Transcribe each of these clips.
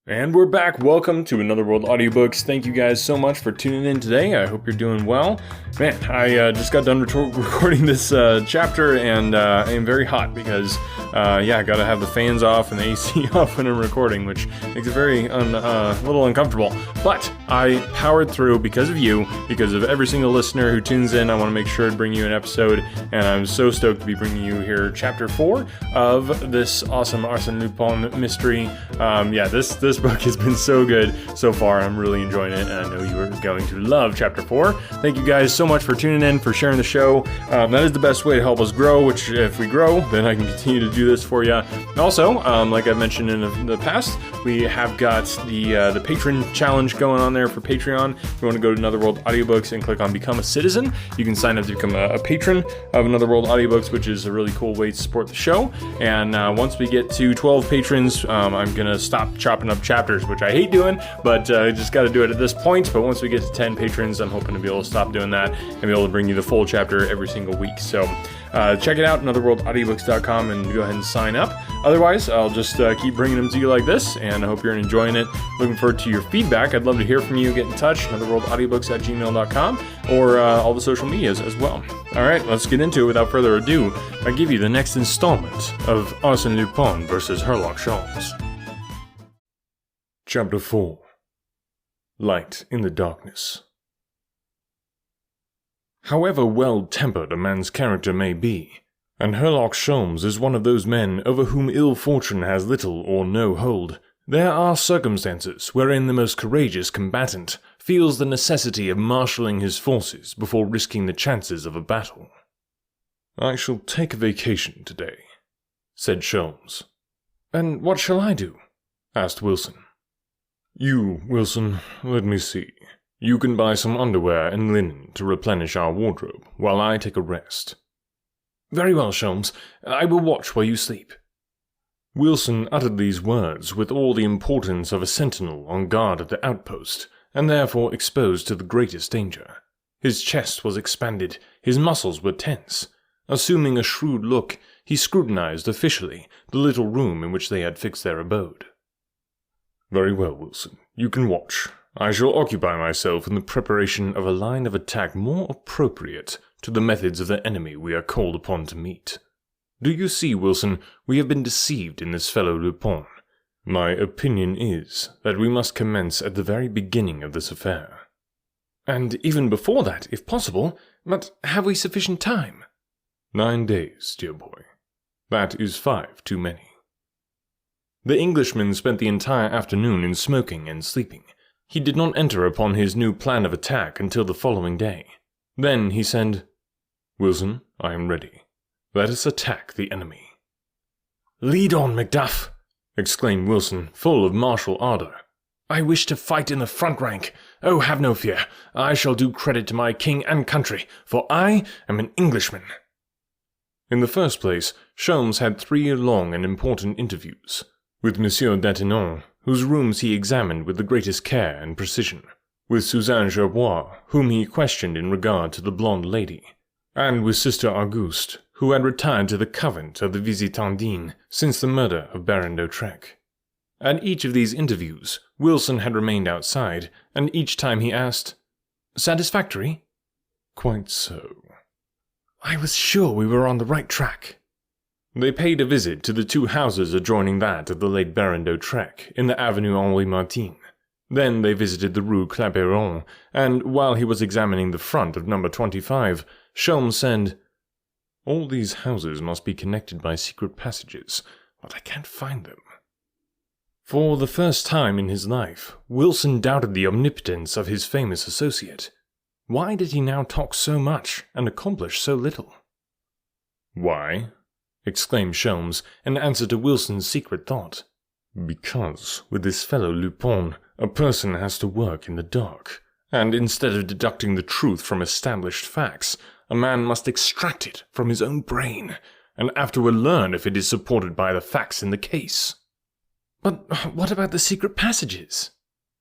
And we're back. Welcome to Another World Audiobooks. Thank you guys so much for tuning in today. I hope you're doing well. Man, I just got done recording this chapter, and I am very hot because, I gotta have the fans off and the AC off when I'm recording, which makes it very little uncomfortable. But I powered through because of you, because of every single listener who tunes in. I want to make sure to bring you an episode, and I'm so stoked to be bringing you here Chapter 4 of this awesome Arsene Lupin mystery. This book has been so good so far. I'm really enjoying it, and I know you are going to love Chapter 4. Thank you guys so much for tuning in, for sharing the show. That is the best way to help us grow, which if we grow, then I can continue to do this for you. Also, like I mentioned in the past, we have got the patron challenge going on there for Patreon. If you want to go to Another World Audiobooks and click on Become a Citizen, you can sign up to become a patron of Another World Audiobooks, which is a really cool way to support the show. And once we get to 12 patrons, I'm going to stop chopping up chapters, which I hate doing, but I just got to do it at this point. But once we get to 10 patrons, I'm hoping to be able to stop doing that and be able to bring you the full chapter every single week. So check it out, anotherworldaudiobooks.com, and go ahead and sign up. Otherwise, I'll just keep bringing them to you like this, and I hope you're enjoying it. Looking forward to your feedback. I'd love to hear from you. Get in touch, anotherworldaudiobooks@gmail.com, or all the social medias as well. All right, let's get into it. Without further ado, I give you the next installment of Arsene Lupin versus Herlock Sholmes. Chapter 4. Light in the Darkness. However well-tempered a man's character may be, and Herlock Sholmes is one of those men over whom ill fortune has little or no hold, there are circumstances wherein the most courageous combatant feels the necessity of marshalling his forces before risking the chances of a battle. "I shall take a vacation today," said Sholmes. "And what shall I do?" asked Wilson. "You, Wilson, let me see. You can buy some underwear and linen to replenish our wardrobe, while I take a rest." "Very well, Sholmes. I will watch while you sleep." Wilson uttered these words with all the importance of a sentinel on guard at the outpost, and therefore exposed to the greatest danger. His chest was expanded, his muscles were tense. Assuming a shrewd look, he scrutinized officially the little room in which they had fixed their abode. "Very well, Wilson. You can watch. I shall occupy myself in the preparation of a line of attack more appropriate to the methods of the enemy we are called upon to meet. Do you see, Wilson, we have been deceived in this fellow Lupin. My opinion is that we must commence at the very beginning of this affair." "And even before that, if possible. But have we sufficient time?" 9 days, dear boy. That is 5 too many." The Englishman spent the entire afternoon in smoking and sleeping. He did not enter upon his new plan of attack until the following day. Then he said, "Wilson, I am ready. Let us attack the enemy." "Lead on, Macduff!" exclaimed Wilson, full of martial ardor. "I wish to fight in the front rank. Oh, have no fear. I shall do credit to my king and country, for I am an Englishman." In the first place, Sholmes had 3 long and important interviews with Monsieur d'Atenon, whose rooms he examined with the greatest care and precision, with Suzanne Gerbois, whom he questioned in regard to the blonde lady, and with Sister Auguste, who had retired to the convent of the Visitandines since the murder of Baron d'Autrec. At each of these interviews, Wilson had remained outside, and each time he asked, "Satisfactory?" "Quite so." "I was sure we were on the right track." They paid a visit to the 2 houses adjoining that of the late Baron d'Autrec in the Avenue Henri Martin. Then they visited the Rue Clapeyron, and while he was examining the front of number 25, Sholmes said, "All these houses must be connected by secret passages, but I can't find them." For the first time in his life, Wilson doubted the omnipotence of his famous associate. Why did he now talk so much and accomplish so little? "Why?" exclaimed Sholmes, in answer to Wilson's secret thought. "Because, with this fellow Lupin, a person has to work in the dark, and instead of deducting the truth from established facts, a man must extract it from his own brain, and afterward learn if it is supported by the facts in the case." "But what about the secret passages?"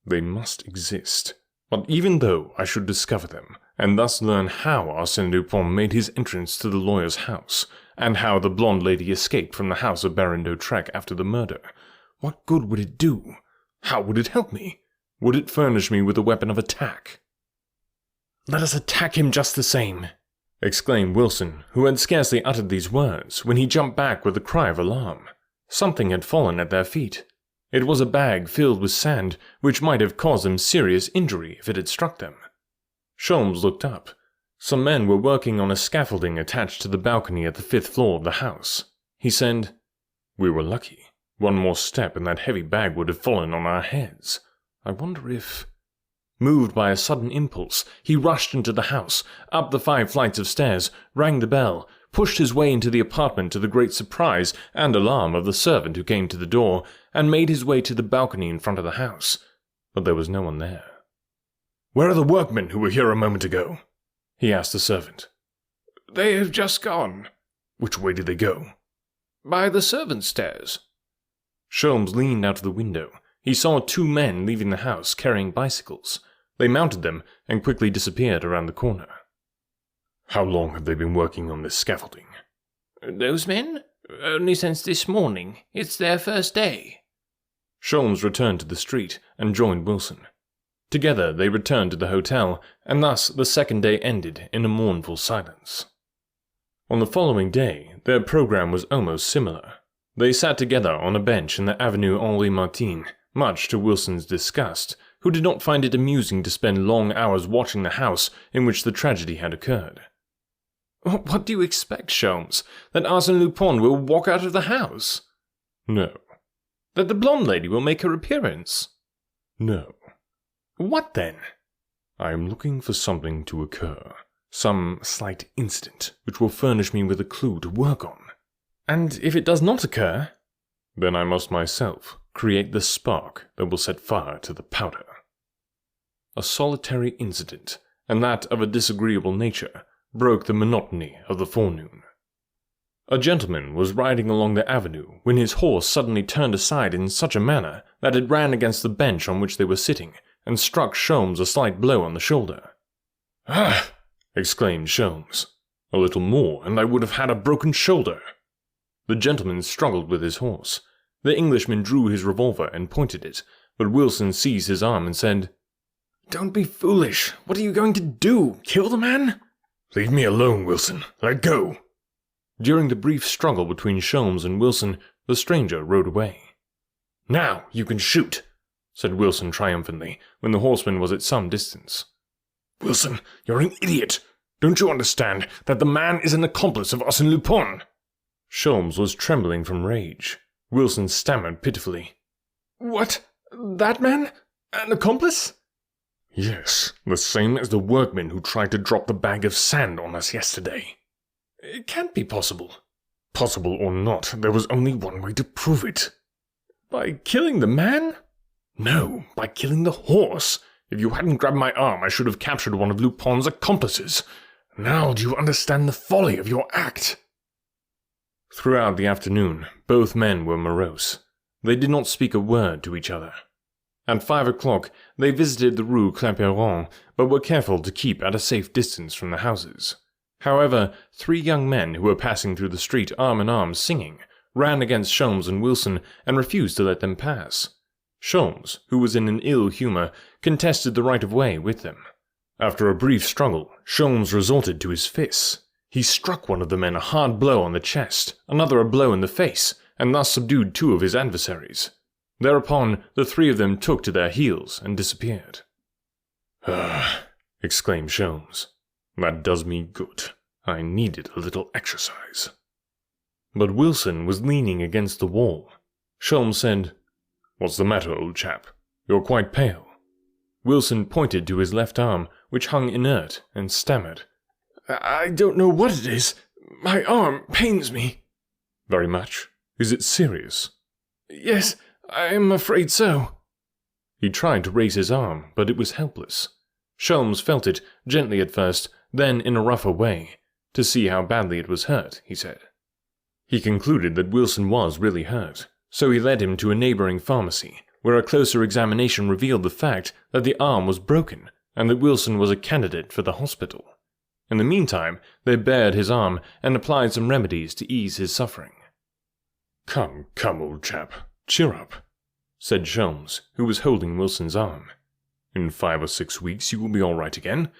"They must exist. But even though I should discover them, and thus learn how Arsène Lupin made his entrance to the lawyer's house, and how the blonde lady escaped from the house of Baron d'Autrec after the murder, what good would it do? How would it help me? Would it furnish me with a weapon of attack? "Let us attack him just the same," exclaimed Wilson, who had scarcely uttered these words when he jumped back with a cry of alarm. Something had fallen at their feet. It was a bag filled with sand, which might have caused them serious injury if it had struck them. Sholmes looked up. Some men were working on a scaffolding attached to the balcony at the 5th floor of the house. He said, "We were lucky. One more step and that heavy bag would have fallen on our heads. I wonder if—" Moved by a sudden impulse, he rushed into the house, up the 5 flights of stairs, rang the bell, pushed his way into the apartment to the great surprise and alarm of the servant who came to the door, and made his way to the balcony in front of the house. But there was no one there. "Where are the workmen who were here a moment ago?" he asked the servant. "They have just gone." "Which way did they go?" "By the servants' stairs." Sholmes leaned out of the window. He saw 2 men leaving the house carrying bicycles. They mounted them and quickly disappeared around the corner. "How long have they been working on this scaffolding?" "Those men? Only since this morning. It's their first day." Sholmes returned to the street and joined Wilson. Together they returned to the hotel, and thus the second day ended in a mournful silence. On the following day, their program was almost similar. They sat together on a bench in the Avenue Henri Martin, much to Wilson's disgust, who did not find it amusing to spend long hours watching the house in which the tragedy had occurred. "What do you expect, Sholmes? That Arsene Lupin will walk out of the house?" "No." "That the blonde lady will make her appearance?" "No." "What then?" "I am looking for something to occur. Some slight incident which will furnish me with a clue to work on." "And if it does not occur?" "Then I must myself create the spark that will set fire to the powder." A solitary incident, and that of a disagreeable nature, broke the monotony of the forenoon. A gentleman was riding along the avenue when his horse suddenly turned aside in such a manner that it ran against the bench on which they were sitting and struck Sholmes a slight blow on the shoulder. "Ah!" exclaimed Sholmes. "A little more and I would have had a broken shoulder." The gentleman struggled with his horse. The Englishman drew his revolver and pointed it, but Wilson seized his arm and said, "Don't be foolish. What are you going to do? Kill the man?" "Leave me alone, Wilson. Let go." During the brief struggle between Sholmes and Wilson, the stranger rode away. "Now you can shoot," said Wilson triumphantly, when the horseman was at some distance. "Wilson, you're an idiot. Don't you understand that the man is an accomplice of Arsene Lupin?" Sholmes was trembling from rage. Wilson stammered pitifully. "What? That man? An accomplice?" "Yes, the same as the workman who tried to drop the bag of sand on us yesterday." "It can't be possible." "Possible or not, there was only one way to prove it." "By killing the man?" "No, by killing the horse. If you hadn't grabbed my arm, I should have captured one of Lupin's accomplices. Now do you understand the folly of your act?" Throughout the afternoon, both men were morose. They did not speak a word to each other. At 5 o'clock, they visited the Rue Clapeyron, but were careful to keep at a safe distance from the houses. However, 3 young men who were passing through the street arm in arm singing, ran against Sholmes and Wilson and refused to let them pass. Sholmes, who was in an ill humor, contested the right of way with them. After a brief struggle, Sholmes resorted to his fists. He struck one of the men a hard blow on the chest, another a blow in the face, and thus subdued 2 of his adversaries. Thereupon, the 3 of them took to their heels and disappeared. "Ah," exclaimed Sholmes. "That does me good. I needed a little exercise." But Wilson was leaning against the wall. Sholmes said, "What's the matter, old chap? You're quite pale." Wilson pointed to his left arm, which hung inert, and stammered, "I don't know what it is. My arm pains me." "Very much? Is it serious?" "Yes, I am afraid so." He tried to raise his arm, but it was helpless. Sholmes felt it, gently at first, then in a rougher way, to see how badly it was hurt, he said. He concluded that Wilson was really hurt, so he led him to a neighboring pharmacy, where a closer examination revealed the fact that the arm was broken, and that Wilson was a candidate for the hospital. In the meantime, they bared his arm and applied some remedies to ease his suffering. Come, old chap, cheer up," said Sholmes, who was holding Wilson's arm. "In 5 or 6 weeks you will be all right again,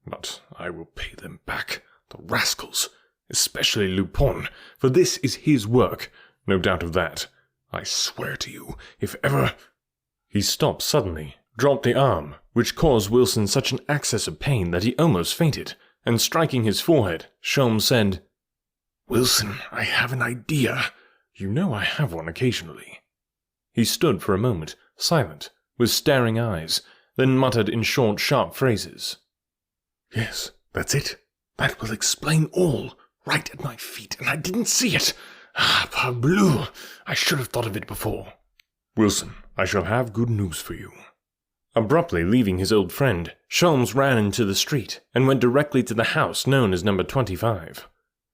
but I will pay them back, the rascals, especially Lupin, for this is his work, no doubt of that. I swear to you, if ever—" He stopped suddenly, dropped the arm, which caused Wilson such an access of pain that he almost fainted, and striking his forehead, Sholmes said, "Wilson, I have an idea. You know I have one occasionally." He stood for a moment, silent, with staring eyes, then muttered in short, sharp phrases. "Yes, that's it. That will explain all. Right at my feet, and I didn't see it. Ah, parbleu! I should have thought of it before. Wilson, I shall have good news for you." Abruptly leaving his old friend, Sholmes ran into the street and went directly to the house known as number 25.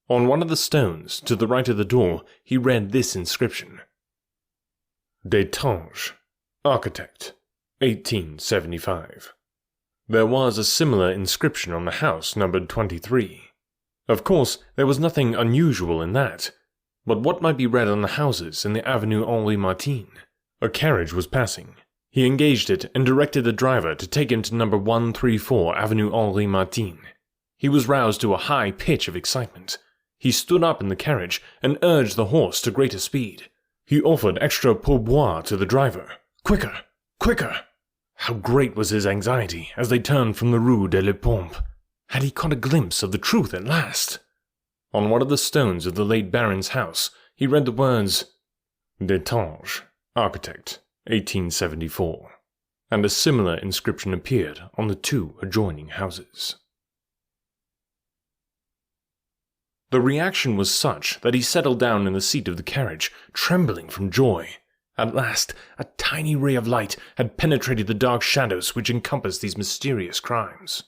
On one of the stones, to the right of the door, he read this inscription: Detange, Architect, 1875. There was a similar inscription on the house numbered 23. Of course, there was nothing unusual in that. But what might be read on the houses in the Avenue Henri Martin? A carriage was passing. He engaged it and directed the driver to take him to number 134 Avenue Henri Martin. He was roused to a high pitch of excitement. He stood up in the carriage and urged the horse to greater speed. He offered extra pourboire to the driver. Quicker! Quicker! How great was his anxiety as they turned from the Rue de la Pompe. Had he caught a glimpse of the truth at last? On one of the stones of the late Baron's house, he read the words, Detange, Architect, 1874, and a similar inscription appeared on the 2 adjoining houses. The reaction was such that he settled down in the seat of the carriage, trembling from joy. At last, a tiny ray of light had penetrated the dark shadows which encompassed these mysterious crimes.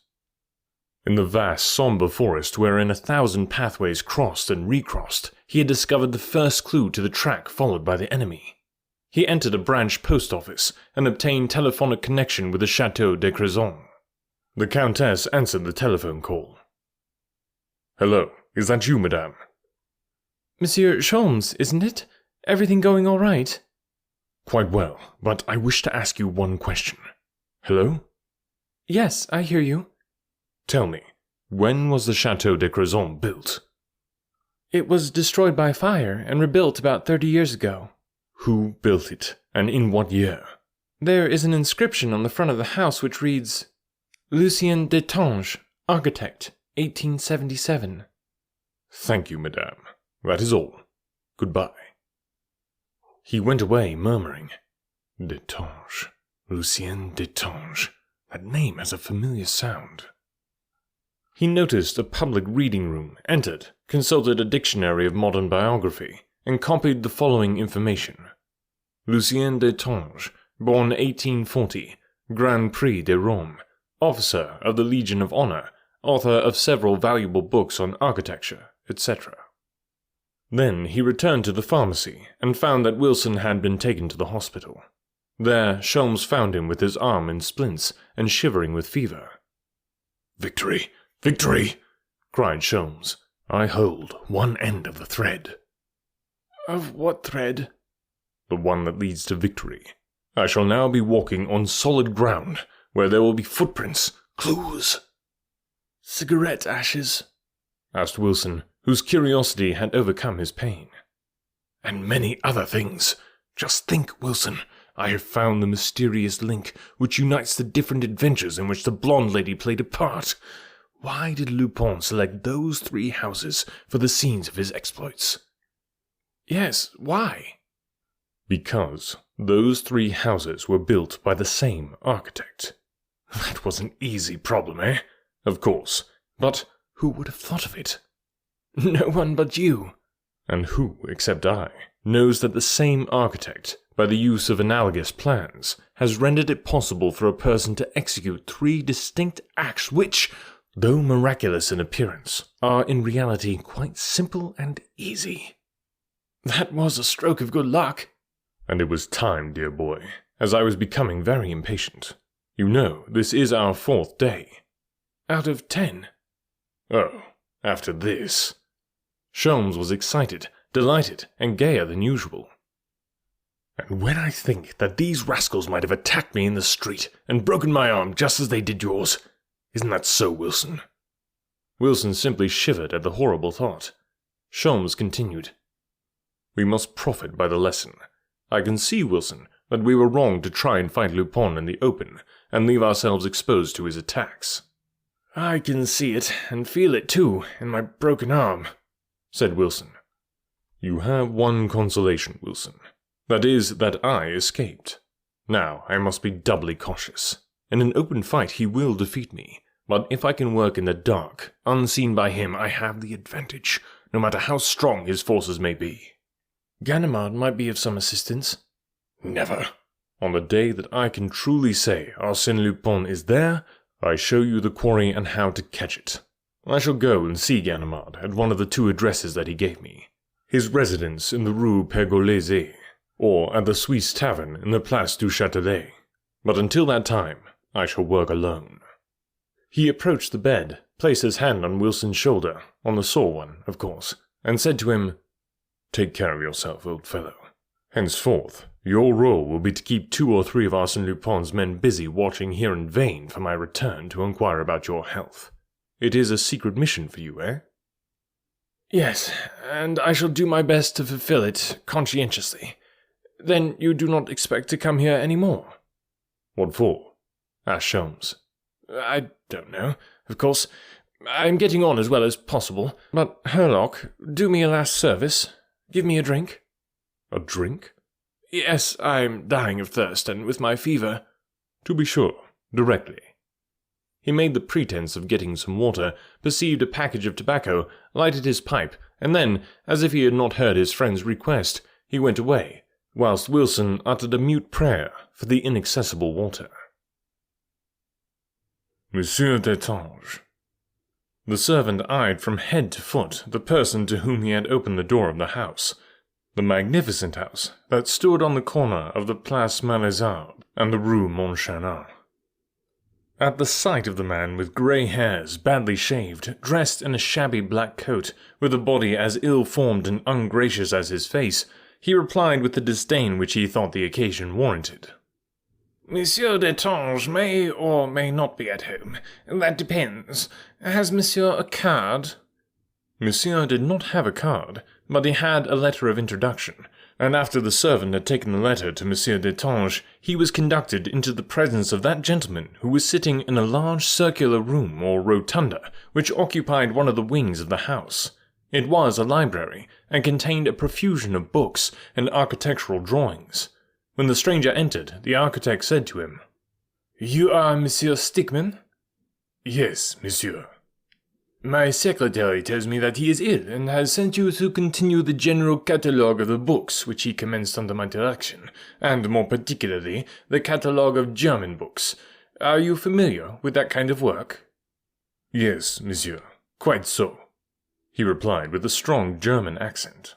In the vast, sombre forest wherein 1,000 pathways crossed and recrossed, he had discovered the first clue to the track followed by the enemy. He entered a branch post office and obtained telephonic connection with the Château de Crezon. The Countess answered the telephone call. "Hello, is that you, madame?" Monsieur Sholmes, isn't it? Everything going all right? "Quite well, but I wish to ask you one question. Hello?" Yes, I hear you. "Tell me, when was the Château de Crezon built?" It was destroyed by fire and rebuilt about 30 years ago. Who built it, and in what year? There is an inscription on the front of the house which reads, Lucien Detange, Architect, 1877. Thank you, madame. That is all. Goodbye. He went away, murmuring, Detange, Lucien Detange. That name has a familiar sound. He noticed a public reading room, entered, consulted a dictionary of modern biography, and copied the following information. Lucien Detange, born 1840, Grand Prix de Rome, officer of the Legion of Honor, author of several valuable books on architecture, etc. Then he returned to the pharmacy and found that Wilson had been taken to the hospital. There, Sholmes found him with his arm in splints and shivering with fever. "Victory! Victory!" cried Sholmes. "I hold one end of the thread." Of what thread? The one that leads to victory. I shall now be walking on solid ground, where there will be footprints, clues. Cigarette ashes? Asked Wilson, whose curiosity had overcome his pain. And many other things. Just think, Wilson, I have found the mysterious link which unites the different adventures in which the blonde lady played a part. Why did Lupin select those 3 houses for the scenes of his exploits? Yes, why? Because those 3 houses were built by the same architect. That was an easy problem, eh? Of course. But who would have thought of it? No one but you. And who, except I, knows that the same architect, by the use of analogous plans, has rendered it possible for a person to execute 3 distinct acts which, though miraculous in appearance, are in reality quite simple and easy. That was a stroke of good luck. And it was time, dear boy, as I was becoming very impatient. You know, this is our 4th day. Out of 10. Oh, after this. Sholmes was excited, delighted, and gayer than usual. And when I think that these rascals might have attacked me in the street and broken my arm just as they did yours, isn't that so, Wilson?" Wilson simply shivered at the horrible thought. Sholmes continued, "We must profit by the lesson. I can see, Wilson, that we were wrong to try and fight Lupin in the open and leave ourselves exposed to his attacks." "I can see it and feel it too, in my broken arm," said Wilson. "You have one consolation, Wilson. That is, that I escaped. Now I must be doubly cautious. In an open fight he will defeat me, but if I can work in the dark, unseen by him, I have the advantage, no matter how strong his forces may be." "Ganimard might be of some assistance." "Never. On the day that I can truly say Arsene Lupin is there, I show you the quarry and how to catch it. I shall go and see Ganimard at one of the 2 addresses that he gave me. His residence in the Rue Pergolese, or at the Suisse Tavern in the Place du Châtelet. But until that time, I shall work alone." He approached the bed, placed his hand on Wilson's shoulder, on the sore one, of course, and said to him, "Take care of yourself, old fellow. Henceforth, your role will be to keep 2 or 3 of Arsene Lupin's men busy watching here in vain for my return to inquire about your health. It is a secret mission for you, eh?" "Yes, and I shall do my best to fulfill it conscientiously. Then you do not expect to come here any more?" "What for?" asked Sholmes. "I don't know. Of course, I'm getting on as well as possible. But, Herlock, do me a last service. Give me a drink." "A drink?" "Yes, I'm dying of thirst, and with my fever." "To be sure, directly." He made the pretense of getting some water, perceived a package of tobacco, lighted his pipe, and then, as if he had not heard his friend's request, he went away, whilst Wilson uttered a mute prayer for the inaccessible water. "Monsieur Destange." The servant eyed from head to foot the person to whom he had opened the door of the house, the magnificent house that stood on the corner of the Place Malesherbes and the Rue Montchanin. At the sight of the man with grey hairs, badly shaved, dressed in a shabby black coat, with a body as ill-formed and ungracious as his face, he replied with the disdain which he thought the occasion warranted. "Monsieur Destange may or may not be at home. That depends. Has monsieur a card?" Monsieur did not have a card, but he had a letter of introduction, and after the servant had taken the letter to Monsieur Destange, he was conducted into the presence of that gentleman who was sitting in a large circular room or rotunda, which occupied one of the wings of the house. It was a library, and contained a profusion of books and architectural drawings. When the stranger entered, the architect said to him, "You are Monsieur Stickman?" "Yes, monsieur." "My secretary tells me that he is ill, and has sent you to continue the general catalogue of the books which he commenced under my direction, and more particularly the catalogue of German books. Are you familiar with that kind of work?" "Yes, monsieur, quite so," he replied with a strong German accent.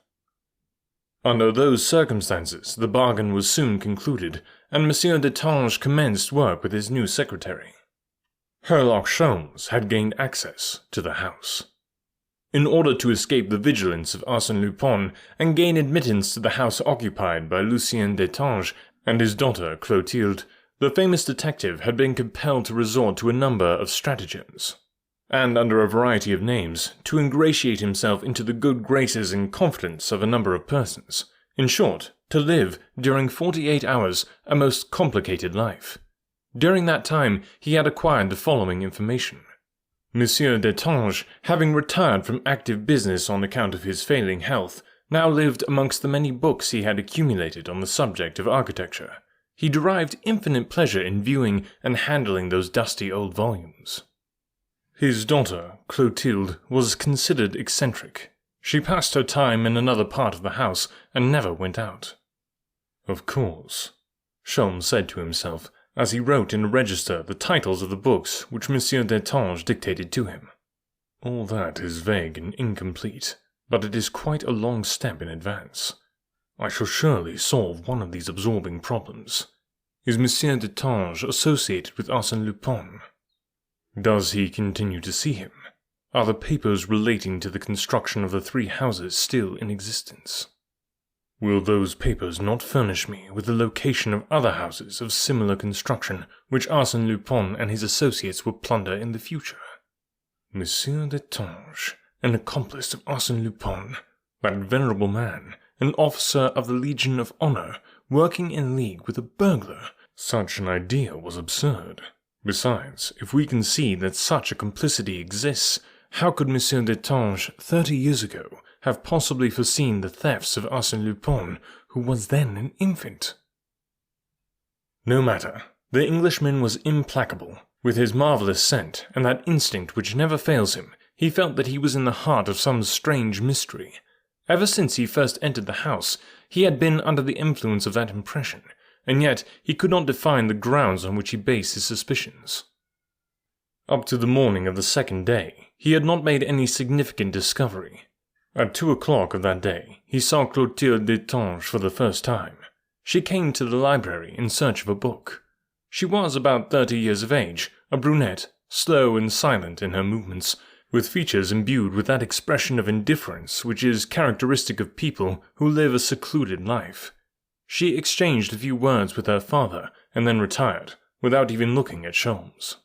Under those circumstances, the bargain was soon concluded, and Monsieur Destange commenced work with his new secretary. Herlock Sholmes had gained access to the house. In order to escape the vigilance of Arsene Lupin and gain admittance to the house occupied by Lucien Destange and his daughter Clotilde, the famous detective had been compelled to resort to a number of stratagems, and under a variety of names, to ingratiate himself into the good graces and confidence of a number of persons. In short, to live, during 48 hours, a most complicated life. During that time, he had acquired the following information. Monsieur Destange, having retired from active business on account of his failing health, now lived amongst the many books he had accumulated on the subject of architecture. He derived infinite pleasure in viewing and handling those dusty old volumes. His daughter, Clotilde, was considered eccentric. She passed her time in another part of the house and never went out. Of course, Sholmes said to himself, as he wrote in a register the titles of the books which Monsieur Destange dictated to him. All that is vague and incomplete, but it is quite a long step in advance. I shall surely solve one of these absorbing problems. Is Monsieur Destange associated with Arsene Lupin? Does he continue to see him? Are the papers relating to the construction of the 3 houses still in existence? Will those papers not furnish me with the location of other houses of similar construction which Arsene Lupin and his associates will plunder in the future? Monsieur Destange, an accomplice of Arsene Lupin, that venerable man, an officer of the Legion of Honor, working in league with a burglar. Such an idea was absurd. Besides, if we concede that such a complicity exists, how could Monsieur Destange 30 years ago have possibly foreseen the thefts of Arsene Lupin, who was then an infant? No matter. The Englishman was implacable. With his marvelous scent and that instinct which never fails him, he felt that he was in the heart of some strange mystery. Ever since he first entered the house, he had been under the influence of that impression, and yet he could not define the grounds on which he based his suspicions. Up to the morning of the second day, he had not made any significant discovery. At 2 o'clock of that day, he saw Clotilde Destange for the first time. She came to the library in search of a book. She was about 30 years of age, a brunette, slow and silent in her movements, with features imbued with that expression of indifference which is characteristic of people who live a secluded life. She exchanged a few words with her father, and then retired, without even looking at Sholmes.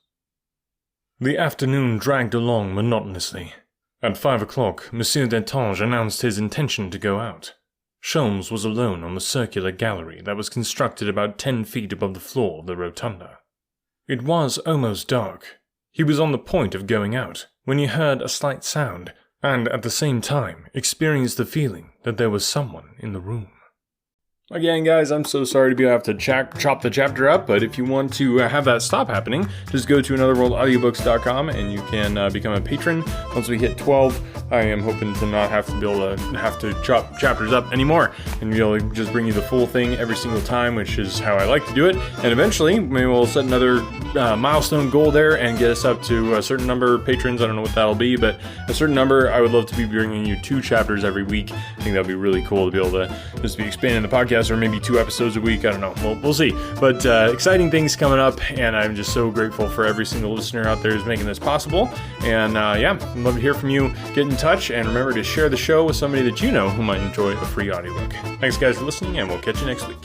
The afternoon dragged along monotonously. At 5 o'clock, Monsieur Destange announced his intention to go out. Sholmes was alone on the circular gallery that was constructed about 10 feet above the floor of the rotunda. It was almost dark. He was on the point of going out, when he heard a slight sound, and at the same time experienced the feeling that there was someone in the room. Again, guys, I'm so sorry to be able to chop the chapter up, but if you want to have that stop happening, just go to anotherworldaudiobooks.com and you can become a patron. Once we hit 12, I am hoping to not have to be able to have to chop chapters up anymore, and be able to just bring you the full thing every single time, which is how I like to do it. And eventually, maybe we'll set another milestone goal there and get us up to a certain number of patrons. I don't know what that'll be, but a certain number. I would love to be bringing you 2 chapters every week. I think that'd be really cool to be able to just be expanding the podcast, or maybe 2 episodes a week. I don't know. We'll see. But exciting things coming up, and I'm just so grateful for every single listener out there who's making this possible. And yeah, I'd love to hear from you. Get in touch, and remember to share the show with somebody that you know who might enjoy a free audiobook. Thanks, guys, for listening, and we'll catch you next week.